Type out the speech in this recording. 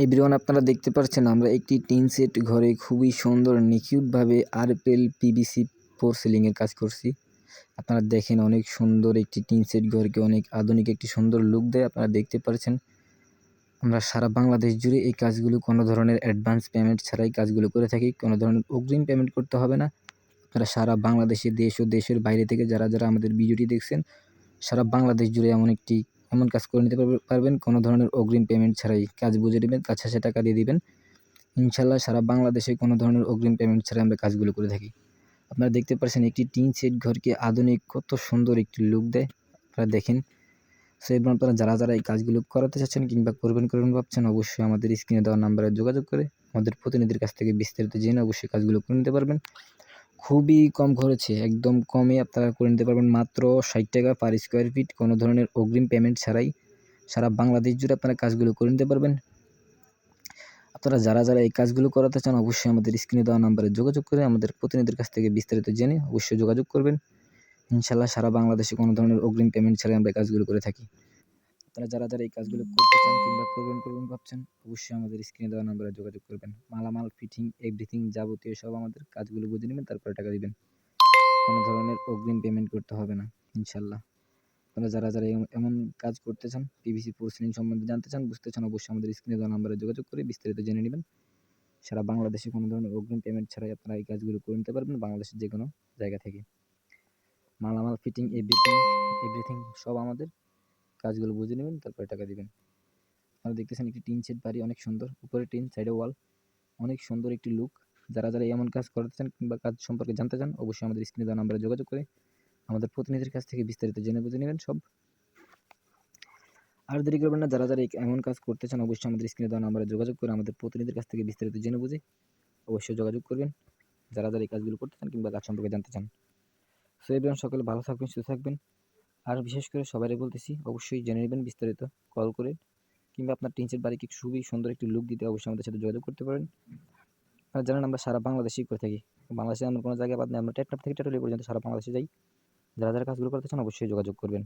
Everyone, আপনারা দেখতে পাচ্ছেন আমরা একটি টিন সেট ঘরে খুবই সুন্দর নিখুঁতভাবে আরপিএল পিভিসি পোর্সেলিংয়ের কাজ করছি। আপনারা দেখেন অনেক সুন্দর একটি টিন সেট ঘরকে অনেক আধুনিক একটি সুন্দর লুক দেয়। আপনারা দেখতে পাচ্ছেন আমরা সারা বাংলাদেশ জুড়ে এই কাজগুলো কোনো ধরনের অ্যাডভান্স পেমেন্ট ছাড়াই কাজগুলো করে থাকি। কোনো ধরনের অগ্রিম পেমেন্ট করতে হবে না। আপনারা সারা বাংলাদেশে দেশ ও দেশের বাইরে থেকে যারা আমাদের ভিডিওটি দেখছেন সারা বাংলাদেশ জুড়ে এমন কাজ করে নিতে পারবেন কোনো ধরনের অগ্রিম পেমেন্ট ছাড়াই। কাজ বুঝে নেবেন, কাজ শেষে টাকা দিয়ে দিবেন। ইনশাল্লাহ সারা বাংলাদেশে কোনো ধরনের অগ্রিম পেমেন্ট ছাড়াই আমরা কাজগুলো করে থাকি। আপনারা দেখতে পাচ্ছেন একটি টিন সেট ঘরকে আধুনিক কত সুন্দর একটি লুক দেয়। আপনারা দেখেন। সো এবং আপনারা যারা এই কাজগুলো করাতে চাচ্ছেন কিংবা করবেন ভাবছেন, অবশ্যই আমাদের স্ক্রিনে দেওয়া নাম্বারে যোগাযোগ করে আমাদের প্রতিনিধির কাছ থেকে বিস্তারিত জেনে অবশ্যই কাজগুলো করে নিতে পারবেন। খুবই কম খরচে, একদম কমে আপনারা করে নিতে পারবেন। মাত্র ৬০ টাকা পার স্কোয়ার ফিট, কোনো ধরনের অগ্রিম পেমেন্ট ছাড়াই সারা বাংলাদেশ জুড়ে আপনারা কাজগুলো করে নিতে পারবেন। আপনারা যারা এই কাজগুলো করাতে চান অবশ্যই আমাদের স্ক্রিনে দেওয়া নাম্বারে যোগাযোগ করে আমাদের প্রতিনিধির কাছ থেকে বিস্তারিত জেনে অবশ্যই যোগাযোগ করবেন। ইনশাল্লাহ সারা বাংলাদেশে কোনো ধরনের অগ্রিম পেমেন্ট ছাড়াই আমরা কাজগুলো করে থাকি। আপনারা যারা এই কাজগুলো করতে চান কিংবা করবেন ভাবছেন, অবশ্যই আমাদের স্ক্রিনে দেওয়া নাম্বারে যোগাযোগ করবেন। মালামাল, ফিটিং, এভরিথিং যাবতীয় সব আমাদের কাজগুলো বুঝে নেবেন, তারপরে টাকা দিবেন। কোনো ধরনের অগ্রিম পেমেন্ট করতে হবে না ইনশাল্লাহ। আপনারা যারা এমন কাজ করতে চান, পিভিসি পোর্সেলিং সম্বন্ধে জানতে চান, বুঝতে চান, অবশ্যই আমাদের স্ক্রিনে দেওয়া নাম্বারে যোগাযোগ করে বিস্তারিত জেনে নেবেন। সারা বাংলাদেশে কোনো ধরনের অগ্রিম পেমেন্ট ছাড়াই আপনারা এই কাজগুলো করে নিতে পারবেন বাংলাদেশের যে কোনো জায়গা থেকে। মালামাল, ফিটিং, এভরিথিং সব আমাদের। কাজগুলো বুঝে নেবেন, তারপরে টাকা দিবেন। আপনারা দেখতেছেন একটি টিন সেট বাড়ি, অনেক সুন্দর, উপরে টিন, সাইডে ওয়াল, অনেক সুন্দর একটি লুক। যারা এমন কাজ করতে চান কিংবা কাজ সম্পর্কে জানতে চান, অবশ্যই আমাদের স্ক্রিনে দেওয়া নাম্বারে যোগাযোগ করে আমাদের প্রতিনিধির কাছ থেকে বিস্তারিত জেনে বুঝে নেবেন সব। আর দেরি করবেন না, যারা এমন কাজ করতে চান অবশ্যই আমাদের স্ক্রিনে দেওয়া নাম্বারে যোগাযোগ করে আমাদের প্রতিনিধির কাছ থেকে বিস্তারিত জেনে বুঝে অবশ্যই যোগাযোগ করবেন। যারা এই কাজগুলো করতে চান কিংবা কাজ সম্পর্কে জানতে চান। সো এভরিওয়ান, সকলে ভালো থাকবেন, সুস্থ থাকবেন। আর বিশেষ করে সবাই বলতেছি, অবশ্যই জেনে নেবেন বিস্তারিত কল করে, কিংবা আপনার টিন সেট বাড়িকে খুবই সুন্দর একটি লুক দিতে অবশ্যই আমাদের সাথে যোগাযোগ করতে পারেন। আর জানেন আমরা সারা বাংলাদেশেই করে থাকি। বাংলাদেশে এমন কোনো জায়গায় বাদ নেই, আমরা টেকনাফ থেকে টেটুলি পর্যন্ত সারা বাংলাদেশে যাই। যারা কাজগুলো করতে চান অবশ্যই যোগাযোগ করবেন।